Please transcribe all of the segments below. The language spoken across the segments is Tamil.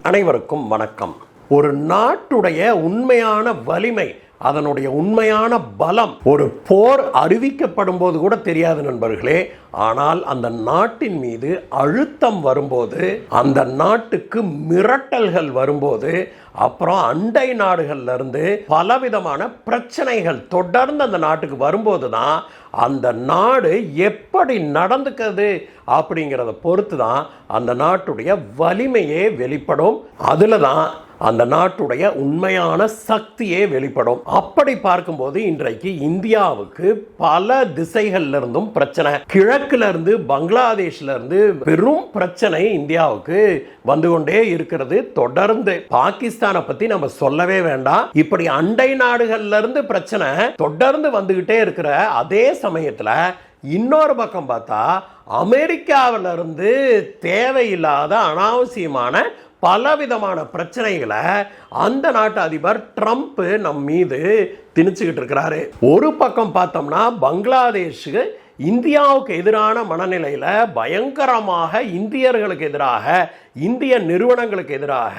அனைவருக்கும் வணக்கம். ஒரு நாட்டுடைய உண்மையான வலிமை, அதனுடைய உண்மையான பலம் ஒரு போர் அறிவிக்கப்படும் போது கூட தெரியாது நண்பர்களே. ஆனால் அந்த நாட்டின் மீது அழுத்தம் வரும்போது, அந்த நாட்டுக்கு மிரட்டல்கள் வரும்போது, அப்புறம் அண்டை நாடுகள்ல இருந்து பலவிதமான பிரச்சனைகள் தொடர்ந்து அந்த நாட்டுக்கு வரும்போது தான் அந்த நாடு எப்படி நடந்துக்கிறது அப்படிங்கிறத பொறுத்து தான் அந்த நாட்டுடைய வலிமையே வெளிப்படும். அதில் தான் அந்த நாட்டுடைய உண்மையான சக்தியே வெளிப்படும். அப்படி பார்க்கும்போது இன்றைக்கு இந்தியாவுக்கு பல திசைகள்ல இருந்தும் பிரச்சனை, கிழக்குல இருந்து பங்களாதேஷ்ல இருந்து பெரும் பிரச்சனை இந்தியாவுக்கு வந்து கொண்டே இருக்கிறது. தொடர்ந்து பாகிஸ்தானை பத்தி நம்ம சொல்லவே வேண்டாம். இப்படி அண்டை நாடுகள்ல இருந்து பிரச்சனை தொடர்ந்து வந்துகிட்டே இருக்கிற அதே சமயத்துல இன்னொரு பக்கம் பார்த்தா அமெரிக்காவில இருந்து தேவையில்லாத அனாவசியமான பலவிதமான பிரச்சனைகளை அந்த நாட்டு அதிபர் ட்ரம்ப் நம் மீது திணிச்சுக்கிட்டு இருக்கிறாரு. ஒரு பக்கம் பார்த்தோம்னா பங்களாதேஷ் இந்தியாவுக்கு எதிரான மனநிலையில் பயங்கரமாக இந்தியர்களுக்கு எதிராக, இந்திய நிறுவனங்களுக்கு எதிராக,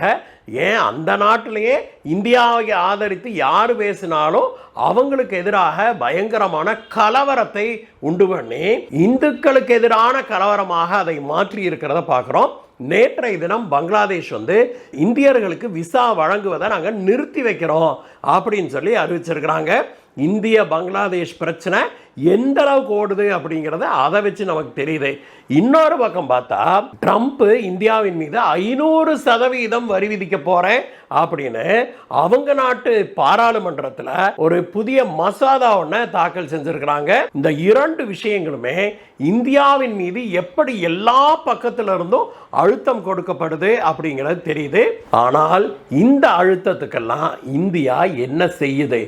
ஏன் அந்த நாட்டிலேயே இந்தியாவை ஆதரித்து யார் பேசினாலும் அவங்களுக்கு எதிராக பயங்கரமான கலவரத்தை உண்டு பண்ணி இந்துக்களுக்கு எதிரான கலவரமாக அதை மாற்றி இருக்கிறத பார்க்குறோம். நேற்றைய தினம் பங்களாதேஷ் இந்தியர்களுக்கு விசா வழங்குவதை நாங்கள் நிறுத்தி வைக்கிறோம் அப்படின்னு சொல்லி அறிவிச்சிருக்கிறாங்க. இந்திய பங்களாதேஷ் பிரச்சனை எந்த அளவுக்கு ஓடுது அப்படிங்கிறத அதை வச்சு நமக்கு தெரியுது. இன்னொரு பக்கம் பார்த்தா ட்ரம்ப் இந்தியாவின் மீது 500% வரி விதிக்க போறேன் அப்படின்னு அவங்க நாட்டு பாராளுமன்றத்தில் ஒரு புதிய மசோதா ஒன்றை தாக்கல் செஞ்சிருக்கிறாங்க. இந்த இரண்டு விஷயங்களுமே இந்தியாவின் மீது எப்படி எல்லா பக்கத்துல இருந்தும் அழுத்தம் கொடுக்கப்படுது அப்படிங்கிறது தெரியுது. ஆனால் இந்த அழுத்தத்துக்கெல்லாம் இந்தியா என்ன செய்யுது,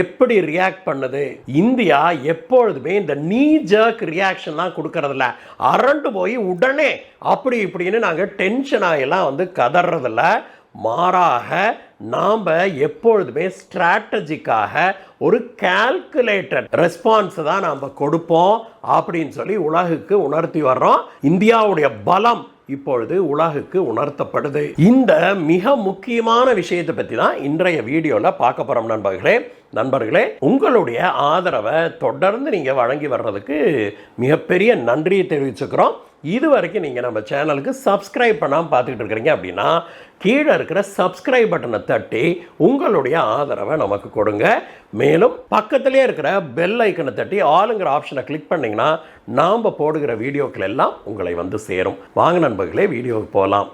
எப்படி ரியாக்ட் பண்ணுது? இந்தியா எப்பொழுதுமே இந்த நீ ஜர்க் ரியாக்ஷன்லாம் கொடுக்கறதில்ல, அரண்டு போய் உடனே அப்படி இப்படின்னு நாங்கள் டென்ஷன் ஆகலாம் கதறதில்ல. மாறாக நாம் எப்பொழுதுமே ஸ்ட்ராட்டஜிக்காக ஒரு கால்குலேட்டட் ரெஸ்பான்ஸ் தான் நாம் கொடுப்போம் அப்படின்னு சொல்லி உலகுக்கு உணர்த்தி வர்றோம். இந்தியாவுடைய பலம் இப்பொழுது உலகுக்கு உணர்த்தப்படுது. இந்த மிக முக்கியமான விஷயத்தை பற்றி தான் இன்றைய வீடியோவில் பார்க்க போகிறோம் நண்பர்களே. உங்களுடைய ஆதரவை தொடர்ந்து நீங்கள் வழங்கி வர்றதுக்கு மிகப்பெரிய நன்றியை தெரிவிச்சுக்கிறோம். இது வரைக்கும் நீங்கள் நம்ம சேனலுக்கு சப்ஸ்கிரைப் பண்ணாமல் பார்த்துக்கிட்டு இருக்கிறீங்க அப்படின்னா கீழே இருக்கிற சப்ஸ்கிரைப் பட்டனை தட்டி உங்களுடைய ஆதரவை நமக்கு கொடுங்க. மேலும் பக்கத்திலே இருக்கிற பெல் ஐக்கனை தட்டி ஆளுங்கிற ஆப்ஷனை கிளிக் பண்ணிங்கன்னா நாம் போடுகிற வீடியோக்கள் எல்லாம் உங்களை சேரும். வாங்க நண்பர்களே, வீடியோவுக்கு போகலாம்.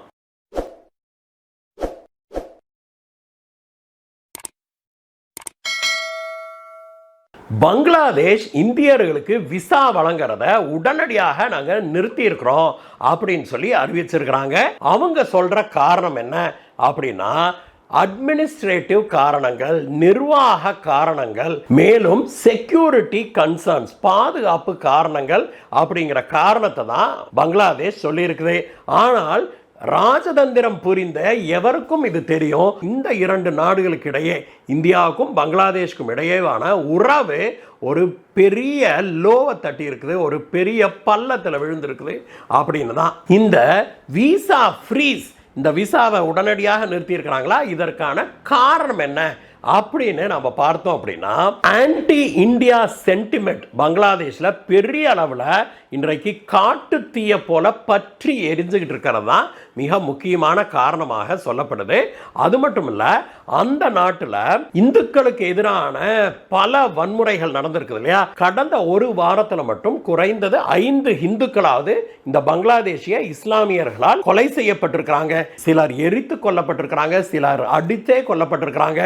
பங்களாதேஷ் இந்தியர்களுக்கு விசா வழங்குறத உடனடியாக நாங்கள் நிறுத்தி இருக்கிறோம் அப்படின்னு சொல்லி அறிவிச்சிருக்கிறாங்க. அவங்க சொல்ற காரணம் என்ன அப்படின்னா அட்மினிஸ்ட்ரேட்டிவ் காரணங்கள், நிர்வாக காரணங்கள், மேலும் செக்யூரிட்டி கன்சர்ன்ஸ், பாதுகாப்பு காரணங்கள் அப்படிங்கிற காரணத்தை தான் பங்களாதேஷ் சொல்லி இருக்குது. ஆனால் ராஜதந்திரம் புரிந்த எவருக்கும் இது தெரியும், இந்த இரண்டு நாடுகளுக்கு இடையே, இந்தியாவுக்கும் பங்களாதேஷ்க்கும் இடையேவான உறவு ஒரு பெரிய லோவை தட்டி இருக்குது, ஒரு பெரிய பள்ளத்தில் விழுந்திருக்குது அப்படின்னு தான். இந்த விசா ஃப்ரீஸ், இந்த விசாவை உடனடியாக நிறுத்தி இருக்கிறாங்களா, இதற்கான காரணம் என்ன அப்படின்னு நம்ம பார்த்தோம் அப்படின்னா ஆன்டி இந்தியா சென்டிமெண்ட் பங்களாதேஷ்ல பெரிய அளவில் இன்றைக்கு காட்டு தீய போல பற்றி எரிஞ்சுக்கிட்டு இருக்கிறது தான் மிக முக்கியமான காரணமாக சொல்லப்படுது. அது மட்டும் இல்ல, அந்த நாட்டில் இந்துக்களுக்கு எதிரான பல வன்முறைகள் நடந்திருக்குது இல்லையா. கடந்த ஒரு வாரத்தில் மட்டும் குறைந்தது 5 இந்துக்களாவது இந்த பங்களாதேஷிய இஸ்லாமியர்களால் கொலை செய்யப்பட்டிருக்கிறாங்க. சிலர் எரித்து கொல்லப்பட்டிருக்கிறாங்க, சிலர் அடித்தே கொல்லப்பட்டிருக்கிறாங்க.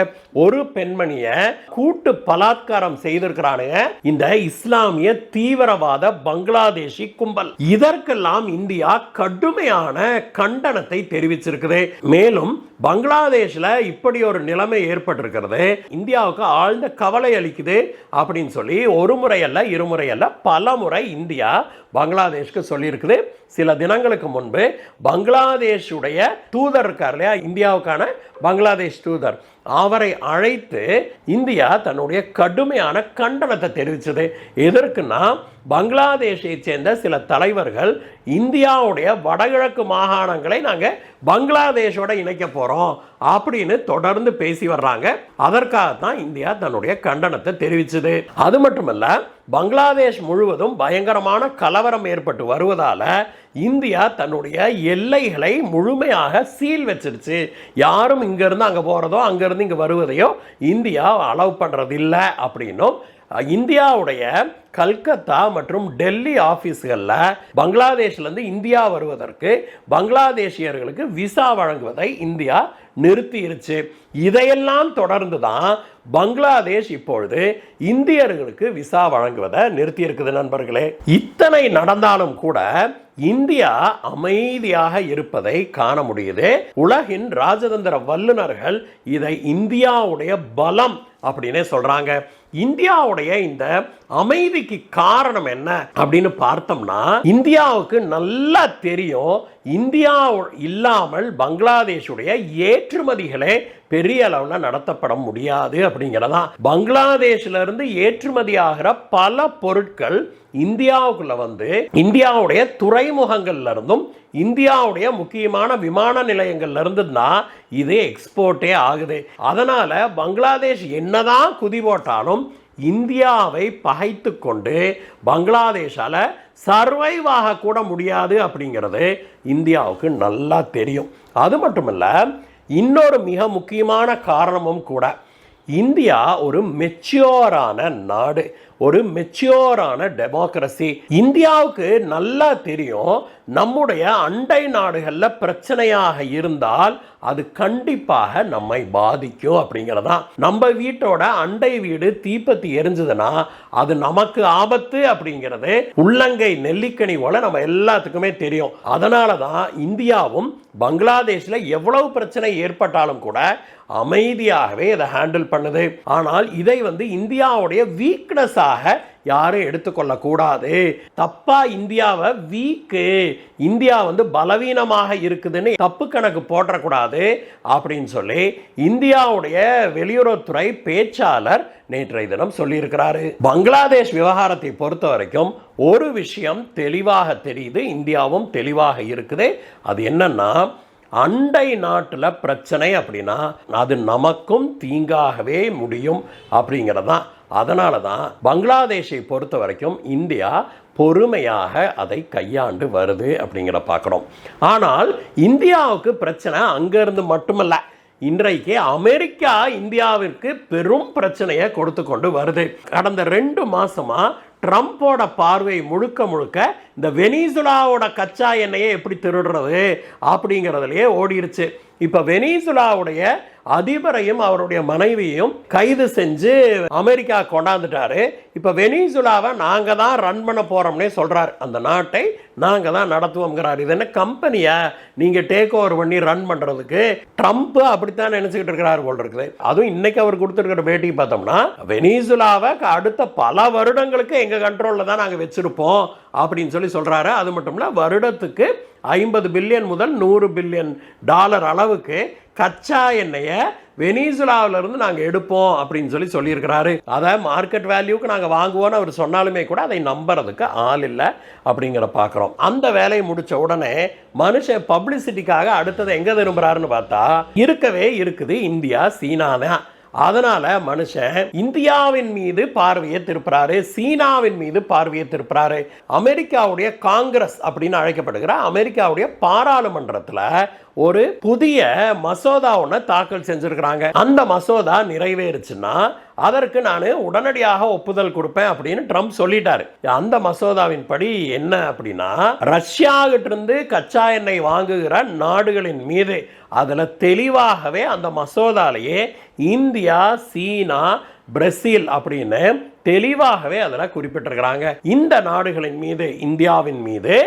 ஒரு பெண்மணிய கூட்டு பலாத்காரம் செய்திருக்கிறானுங்க இந்த இஸ்லாமிய தீவிரவாத பங்களாதேஷி கும்பல். இதற்கெல்லாம் இந்தியா கடுமையான கண்டனத்தை தெரிவிச்சிருக்குது. மேலும் பங்களாதேஷ்ல இப்படி ஒரு நிலைமை ஏற்பட்டிருக்கிறது இந்தியாவுக்கு ஆழ்ந்த கவலை அளிக்குது அப்படின்னு சொல்லி ஒரு முறை அல்ல, இருமுறை அல்ல, பல முறை இந்தியா பங்களாதேஷ்க்கு சொல்லி இருக்குது. சில தினங்களுக்கு முன்பு பங்களாதேஷுடைய தூதர் இருக்கார் இல்லையா, இந்தியாவுக்கான பங்களாதேஷ் தூதர், அவரை அழைத்து இந்தியா தன்னுடைய கடுமையான கண்டனத்தை தெரிவித்தது. எதற்குன்னா பங்களாதேஷை சேர்ந்த சில தலைவர்கள் இந்தியாவுடைய வடகிழக்கு மாகாணங்களை நாங்கள் பங்களாதேஷோட இணைக்க போகிறோம் அப்படின்னு தொடர்ந்து பேசி வர்றாங்க. அதற்காகத்தான் இந்தியா தன்னுடைய கண்டனத்தை தெரிவிச்சது. அது மட்டுமல்ல, பங்களாதேஷ் முழுவதும் பயங்கரமான கலவரம் ஏற்பட்டு வருவதால இந்தியா தன்னுடைய எல்லைகளை முழுமையாக சீல் வச்சிருச்சு. யாரும் இங்கிருந்து அங்கே போகிறதோ அங்கிருந்து இங்கே வருவதையோ இந்தியா அலோவ் பண்ணுறதில்லை அப்படின்னும், இந்தியாவுடைய கல்கத்தா மற்றும் டெல்லி ஆஃபீஸ்களில் பங்களாதேஷ்லேருந்து இந்தியா வருவதற்கு பங்களாதேஷியர்களுக்கு விசா வழங்குவதை இந்தியா நிறுத்திருச்சு. இதையெல்லாம் தொடர்ந்து தான் பங்களாதேஷ் இப்பொழுது இந்தியர்களுக்கு விசா வழங்குவதை நிறுத்தி இருக்குது. நண்பர்களே, இத்தனை நடந்தாலும் கூட இந்தியா அமைதியாக இருப்பதை காண முடியுது. உலகின் ராஜதந்திர வல்லுநர்கள் இதை இந்தியாவுடைய பலம் அப்படின்னே சொல்றாங்க. இந்தியாவுடைய இந்த அமைதிக்கு காரணம் என்ன அப்படின்னு பார்த்தோம்னா, இந்தியாவுக்கு நல்லா தெரியும் இந்தியா இல்லாமல் பங்களாதேஷுடைய ஏற்றுமதிகளே பெரிய அளவில் நடத்தப்பட முடியாது அப்படிங்கிறதா. பங்களாதேஷ்ல இருந்து ஏற்றுமதி ஆகிற பல பொருட்கள் இந்தியாவுக்குள்ள வந்து இந்தியாவுடைய துறைமுகங்கள்ல இருந்தும் இந்தியாவுடைய முக்கியமான விமான நிலையங்கள்ல இருந்து தான் இது எக்ஸ்போர்ட்டே ஆகுது. அதனால பங்களாதேஷ் என்னதான் குதி போட்டாலும் இந்தியாவை பகைத்து கொண்டு பங்களாதேஷால சர்வைவ் ஆக கூட முடியாது அப்படிங்கிறது இந்தியாவுக்கு நல்லா தெரியும். அது மட்டுமல்ல, இன்னொரு மிக முக்கியமான காரணமும் கூட, இந்தியா ஒரு மெச்சூரான நாடு, ஒரு மெச்சூரான டெமோக்ரஸி. இந்தியாவுக்கு நல்லா தெரியும் நம்முடைய அண்டை நாடுகளில் பிரச்சனையாக இருந்தால் அது கண்டிப்பாக நம்மை பாதிக்கும் அப்படிங்கிறதான். நம்ம வீட்டோட அண்டை வீடு தீப்பத்தி எரிஞ்சதுன்னா அது நமக்கு ஆபத்து அப்படிங்கிறது உள்ளங்கை நெல்லிக்கனி போல நம்ம எல்லாத்துக்குமே தெரியும். அதனால தான் இந்தியாவும் பங்களாதேஷில் எவ்வளவு பிரச்சனை ஏற்பட்டாலும் கூட அமைதியாகவே இதை ஹேண்டில் பண்ணுது. ஆனால் இதை வந்து இந்தியாவுடைய வீக்னஸாக யாரும் எடுத்துக்கொள்ளக்கூடாது. தப்பா இந்தியாவை வீக்கு, இந்தியா வந்து பலவீனமாக இருக்குதுன்னு தப்பு கணக்கு போடக்கூடாது அப்படின்னு சொல்லி இந்தியாவுடைய வெளியுறவுத்துறை பேச்சாளர் நேற்றைய தினம் சொல்லியிருக்கிறாரு. பங்களாதேஷ் விவகாரத்தை பொறுத்த வரைக்கும் ஒரு விஷயம் தெளிவாக தெரியுது, இந்தியாவும் தெளிவாக இருக்குது. அது என்னன்னா, அண்டை நாட்டில் பிரச்சனை அப்படின்னா அது நமக்கும் தீங்காகவே முடியும் அப்படிங்கிறதான். அதனால தான் பங்களாதேஷை பொறுத்த வரைக்கும் இந்தியா பொறுமையாக அதை கையாண்டு வருது அப்படிங்கிற பார்க்கணும். ஆனால் இந்தியாவுக்கு பிரச்சனை அங்கிருந்து மட்டுமல்ல, இன்றைக்கு அமெரிக்கா இந்தியாவிற்கு பெரும் பிரச்சனையை கொடுத்து கொண்டு வருது. கடந்த 2 மாசமா ட்ரம்போட பார்வை முழுக்க முழுக்க இந்த வெனிசுலாவோட கச்சா எண்ணெயை எப்படி திருடுறது அப்படிங்கிறதுலையே ஓடிருச்சு. இப்போ வெனிசுலாவுடைய அதிபரையும் அவருடைய மனைவியையும் கைது செஞ்சு அமெரிக்கா கொண்டாந்துட்டாரு. இப்போ வெனிசுலாவை நாங்கள் தான் ரன் பண்ண போகிறோம்னே சொல்கிறார். அந்த நாட்டை நாங்கள் தான் நடத்துவோங்கிறார். இது என்ன கம்பெனியா நீங்கள் டேக் ஓவர் பண்ணி ரன் பண்ணுறதுக்கு? ட்ரம்ப் அப்படித்தான் நினச்சிக்கிட்டு இருக்கிறார் போல் இருக்குது. அதுவும் இன்னைக்கு அவர் கொடுத்துருக்கிற பேட்டி பார்த்தோம்னா, வெனிசுலாவை அடுத்த பல வருடங்களுக்கு எங்கள் கண்ட்ரோலில் தான் நாங்கள் வச்சுருப்போம் அப்படின்னு சொல்லி சொல்கிறாரு. அது மட்டும் இல்லை, வருடத்துக்கு 50 பில்லியன் முதல் 100 பில்லியன் டாலர் அளவுக்கு கச்சா எண்ணெயை வெனிசுலாவிலிருந்து நாங்கள் எடுப்போம் அப்படின்னு சொல்லி சொல்லியிருக்கிறாரு. அதை மார்க்கெட் வேல்யூக்கு நாங்கள் வாங்குவோன்னு அவர் சொன்னாலுமே கூட அதை நம்புறதுக்கு ஆள் இல்லை அப்படிங்கிற பார்க்குறோம். அந்த வேலையை முடித்த உடனே மனுஷன் பப்ளிசிட்டிக்காக அடுத்தது எங்கே திரும்புகிறாருன்னு பார்த்தா இருக்கவே இருக்குது இந்தியா, சீனா தான். அதனால மனுஷன் இந்தியாவின் மீது பார்வையை திருப்புறாரு, சீனாவின் மீது பார்வையை திருப்புறாரு. அமெரிக்காவுடைய காங்கிரஸ் அப்படின்னு அழைக்கப்படுகிற அமெரிக்காவுடைய பாராளுமன்றத்தில் ஒரு புதிய மசோதா ஒன்று தாக்கல் செஞ்சிருக்கிறாங்க. அந்த மசோதா நிறைவேறுச்சுன்னா அதற்கு நான் உடனடியாக ஒப்புதல் கொடுப்பேன் அப்படின்னு ட்ரம்ப் சொல்லிட்டாரு. அந்த மசோதாவின் படி என்ன அப்படின்னா, ரஷ்யாவிட்ட இருந்து கச்சா எண்ணெய் வாங்குகிற நாடுகளின் மீது அதில் தெளிவாகவே அந்த மசோதாலேயே இந்தியா, சீனா, பிரேசில் அப்படின்னு தெளிவாகவே அதில் குறிப்பிட்டிருக்கிறாங்க. இந்த நாடுகளின் மீது, இந்தியாவின் மீது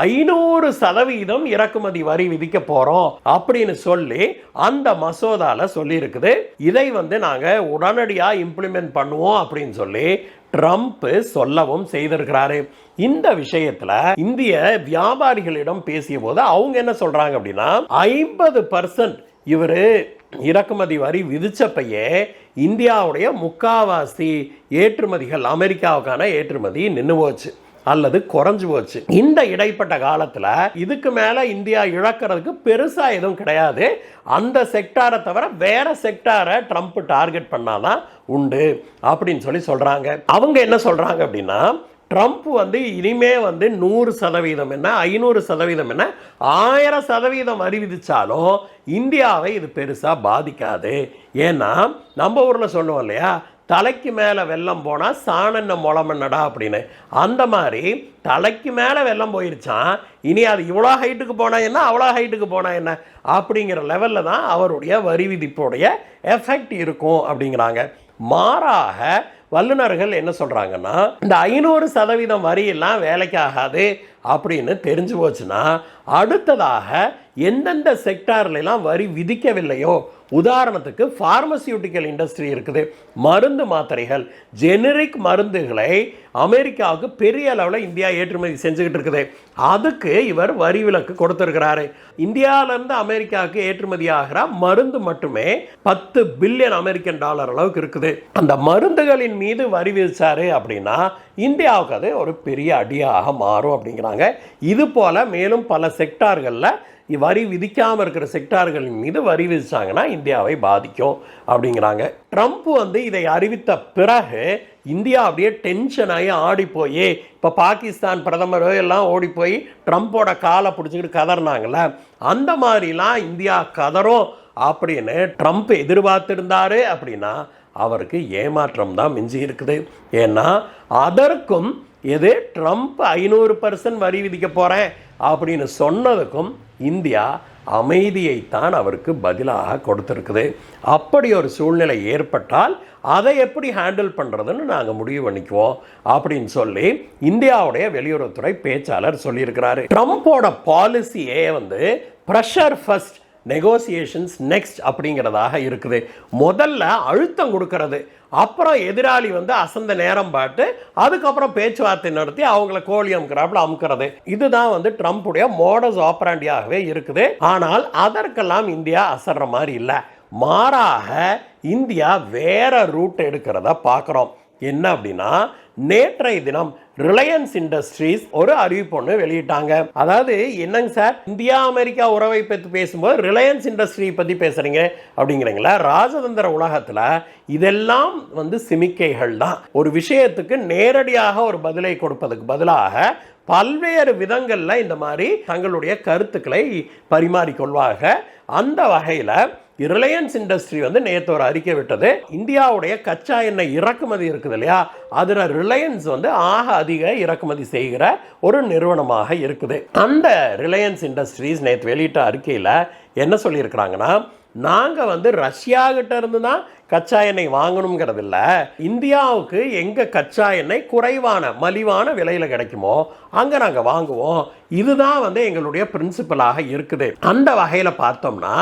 500% இறக்குமதி வரி விதிக்க போறோம் அப்படின்னு சொல்லி அந்த மசோதால சொல்லி இருக்குது. இதை வந்து நாங்க உடனடியா இம்ப்ளிமெண்ட் பண்ணுவோம் அப்படின்னு சொல்லி ட்ரம்ப் சொல்லவும் செய்திருக்கிறாரு. இந்த விஷயத்துல இந்திய வியாபாரிகளிடம் பேசிய போது அவங்க என்ன சொல்றாங்க அப்படின்னா, 50% இவர் இறக்குமதி வரி விதிச்சப்பையே இந்தியாவுடைய முக்காவாசி ஏற்றுமதிகள், அமெரிக்காவுக்கான ஏற்றுமதி நின்று போச்சு. அல்லது குறைஞ்சு போச்சு. இந்த இடைப்பட்ட காலத்தில் இதுக்கு மேலே இந்தியா இழக்கிறதுக்கு பெருசாக எதுவும் கிடையாது. அந்த செக்டாரை தவிர வேற செக்டாரை ட்ரம்ப் டார்கெட் பண்ணாதான் உண்டு அப்படின்னு சொல்றாங்க. அவங்க என்ன சொல்றாங்க அப்படின்னா, ட்ரம்ப் இனிமே 100% என்ன 500% என்ன 1000% வரி விதிச்சாலும் இந்தியாவை இது பெருசாக பாதிக்காது. ஏன்னா நம்ம ஊரில் சொல்லுவோம் இல்லையா, தலைக்கு மேலே வெள்ளம் போனால் சாணென்ன முளமென்னடா அப்படின்னு. அந்த மாதிரி தலைக்கு மேலே வெள்ளம் போயிருச்சான், இனி அது இவ்வளோ ஹைட்டுக்கு போனால் என்ன அவ்வளோ ஹைட்டுக்கு போனால் என்ன அப்படிங்கிற லெவலில் தான் அவருடைய வரி விதிப்புடைய எஃபெக்ட் இருக்கும் அப்படிங்கிறாங்க. மாறாக வல்லுநர்கள் என்ன சொல்கிறாங்கன்னா, இந்த 500% வரியெல்லாம் வேலைக்கு ஆகாது அப்படின்னு தெரிஞ்சு போச்சுன்னா அடுத்ததாக எந்தெந்த செக்டார்லாம் வரி விதிக்கவில்லையோ, உதாரணத்துக்கு ஃபார்மசியூட்டிக்கல் இண்டஸ்ட்ரி இருக்குது, மருந்து மாத்திரைகள் ஜெனரிக் மருந்துகளை அமெரிக்காவுக்கு பெரிய அளவில் இந்தியா ஏற்றுமதி செஞ்சுக்கிட்டு இருக்குது. அதுக்கு இவர் வரி விலக்கு கொடுத்துருக்கிறாரு. இந்தியாவிலேருந்து அமெரிக்காவுக்கு ஏற்றுமதி ஆகிற மருந்து மட்டுமே $10 பில்லியன் அளவுக்கு இருக்குது. அந்த மருந்துகளின் மீது வரி விதிச்சாரு அப்படின்னா இந்தியாவுக்கு அது ஒரு பெரிய அடியாக மாறும் அப்படிங்கிறாங்க. இது போல மேலும் பல செக்டார்களில் வரி விதிக்காமல் இருக்கிற செக்டார்களின் மீது வரி விதிச்சாங்கன்னா இந்தியாவை பாதிக்கும் அப்படிங்கிறாங்க. ட்ரம்ப் இதை அறிவித்த பிறகு இந்தியா அப்படியே டென்ஷன் ஆகி ஆடி போய், இப்போ பாகிஸ்தான் பிரதமர் எல்லாம் ஓடி போய் ட்ரம்ப்போட காலை பிடிச்சிக்கிட்டு கதறினாங்கல்ல, அந்த மாதிரிலாம் இந்தியா கதறும் அப்படின்னு ட்ரம்ப் எதிர்பார்த்திருந்தாரு அப்படின்னா அவருக்கு ஏமாற்றம் தான் மிஞ்சி இருக்குது. ஏன்னா அதற்கும் எது ட்ரம்ப் 500% வரி விதிக்க போகிறேன் அப்படின்னு சொன்னதுக்கும் இந்தியா அமைதியைத்தான் அவருக்கு பதிலாக கொடுத்துருக்குது. அப்படி ஒரு சூழ்நிலை ஏற்பட்டால் அதை எப்படி ஹேண்டில் பண்ணுறதுன்னு நாங்கள் முடிவு பண்ணிக்குவோம் அப்படின்னு சொல்லி இந்தியாவுடைய வெளியுறவுத்துறை பேச்சாளர் சொல்லியிருக்கிறாரு. ட்ரம்ப்போட பாலிசியே ப்ரெஷர் ஃபர்ஸ்ட் நெகோசியேஷன்ஸ் நெக்ஸ்ட் அப்படிங்கிறதாக இருக்குது. முதல்ல அழுத்தம் கொடுக்கறது, அப்புறம் எதிராளி அசந்த நேரம் பார்த்து அதுக்கப்புறம் பேச்சுவார்த்தை நடத்தி அவங்கள கோழி அமுக்கிறாப்புல அமுக்கிறது. இதுதான் ட்ரம்ப்புடைய மோடஸ் ஆப்பராண்டியாகவே இருக்குது. ஆனால் அதற்கெல்லாம் இந்தியா அசர்ற மாதிரி இல்லை. மாறாக இந்தியா வேற ரூட் எடுக்கிறத பார்க்குறோம். என்ன அப்படின்னா, நேற்றைய தினம் ரிலையன்ஸ் இண்டஸ்ட்ரீஸ் ஒரு அறிவிப்பு ஒன்று வெளியிட்டாங்க. அதாவது என்னங்க சார், இந்தியா அமெரிக்கா உறவை பற்றி பேசும்போது ரிலையன்ஸ் இண்டஸ்ட்ரி பற்றி பேசுகிறீங்க அப்படிங்கிறீங்களா? ராஜதந்திர உலகத்தில் இதெல்லாம் சிமிக்கைகள் தான். ஒரு விஷயத்துக்கு நேரடியாக ஒரு பதிலை கொடுப்பதுக்கு பதிலாக பல்வேறு விதங்களில் இந்த மாதிரி தங்களுடைய கருத்துக்களை பரிமாறிக்கொள்வாங்க. அந்த வகையில் ரிலையன்ஸ் இண்டஸ்ட்ரி நேற்று ஒரு அறிக்கை விட்டது. இந்தியாவுடைய கச்சா எண்ணெய் இறக்குமதி இருக்குது இல்லையா, அதில் ரிலையன்ஸ் ஆக அதிக இறக்குமதி செய்கிற ஒரு நிறுவனமாக இருக்குது. அந்த ரிலையன்ஸ் இண்டஸ்ட்ரீஸ் நேற்று வெளியிட்ட அறிக்கையில் என்ன சொல்லியிருக்கிறாங்கன்னா, நாங்கள் ரஷ்யா கிட்ட இருந்து தான் கச்சா எண்ணெய் வாங்கணுங்கிறது இல்லை, இந்தியாவுக்கு எங்கே கச்சா எண்ணெய் குறைவான மலிவான விலையில் கிடைக்குமோ அங்கே நாங்கள் வாங்குவோம். இதுதான் எங்களுடைய பிரின்சிபலாக இருக்குது. அந்த வகையில் பார்த்தோம்னா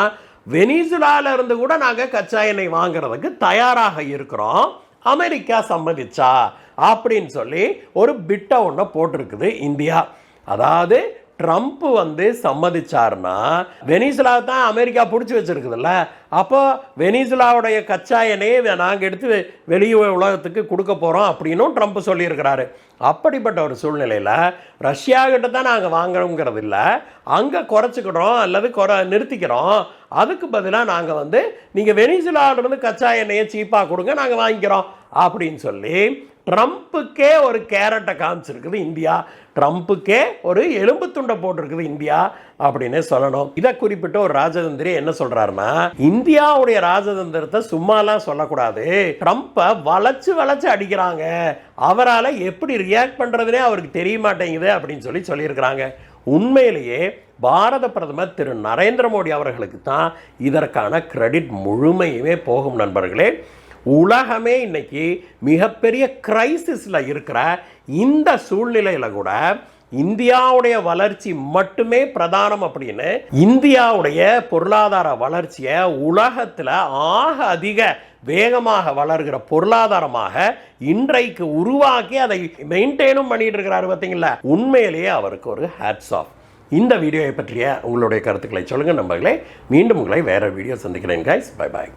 வெனிசுலால இருந்து கூட நாங்கள் கச்சா எண்ணெய் வாங்குறதுக்கு தயாராக இருக்கிறோம், அமெரிக்கா சம்மதிச்சா அப்படின்னு சொல்லி ஒரு பிட்டை ஒன்று போட்டிருக்குது இந்தியா. அதாவது ட்ரம்ப் சம்மதிச்சாருன்னா வெனிசுலா தான் அமெரிக்கா பிடிச்சி வச்சிருக்குதுல்ல, அப்போ வெனிசுலாவுடைய கச்சா எண்ணெயை நாங்கள் எடுத்து வெளியே உலகத்துக்கு கொடுக்க போகிறோம் அப்படின்னும் ட்ரம்ப் சொல்லியிருக்கிறாரு. அப்படிப்பட்ட ஒரு சூழ்நிலையில் ரஷ்யா கிட்ட தான் நாங்கள் வாங்குறோங்கிறது இல்லை, அங்கே குறைச்சிக்கிறோம் அல்லது நிறுத்திக்கிறோம், அதுக்கு பதிலாக நாங்கள் நீங்கள் வெனிசுலாவிலிருந்து கச்சா எண்ணெயை சீப்பாக கொடுங்க, நாங்கள் வாங்கிக்கிறோம் அப்படின்னு சொல்லி ட்ரம்ப்புக்கே ஒரு கேரட்டை காமிச்சிருக்குது இந்தியா. ட்ரம்ப்புக்கே ஒரு எலும்பு துண்டை போட்டிருக்குது இந்தியா அப்படின்னு சொல்லணும். இதை குறிப்பிட்ட ஒரு ராஜதந்திரி என்ன சொல்றாருன்னா, இந்தியாவுடைய ராஜதந்திரத்தை சும்மாலாம் சொல்லக்கூடாது, ட்ரம்ப்பை வளைச்சு வளைச்சு அடிக்கிறாங்க, அவரால் எப்படி ரியாக்ட் பண்றதுனே அவருக்கு தெரிய மாட்டேங்குது அப்படின்னு சொல்லியிருக்கிறாங்க. உண்மையிலேயே பாரத பிரதமர் திரு நரேந்திர மோடி அவர்களுக்கு தான் இதற்கான கிரெடிட் முழுமையுமே போகும். நண்பர்களே, உலகமே இன்னைக்கு மிகப்பெரிய கிரைசிஸ்ல இருக்கிற இந்த சூழ்நிலையில கூட இந்தியாவுடைய வளர்ச்சி மட்டுமே பிரதானம் அப்படின்னு இந்தியாவுடைய பொருளாதார வளர்ச்சியை உலகத்தில் ஆக அதிக வேகமாக வளர்கிற பொருளாதாரமாக இன்றைக்கு உருவாக்கி அதை மெயின்டைனும் பண்ணிட்டு இருக்கிறாரு. பார்த்தீங்களா, உண்மையிலேயே அவருக்கு ஒரு ஹேட்ஸ் ஆஃப். இந்த வீடியோவை பற்றிய உங்களுடைய கருத்துக்களை சொல்லுங்கள் நண்பர்களே. மீண்டும் உங்களை வேற வீடியோ சந்திக்கிறேன் கைஸ். Bye bye.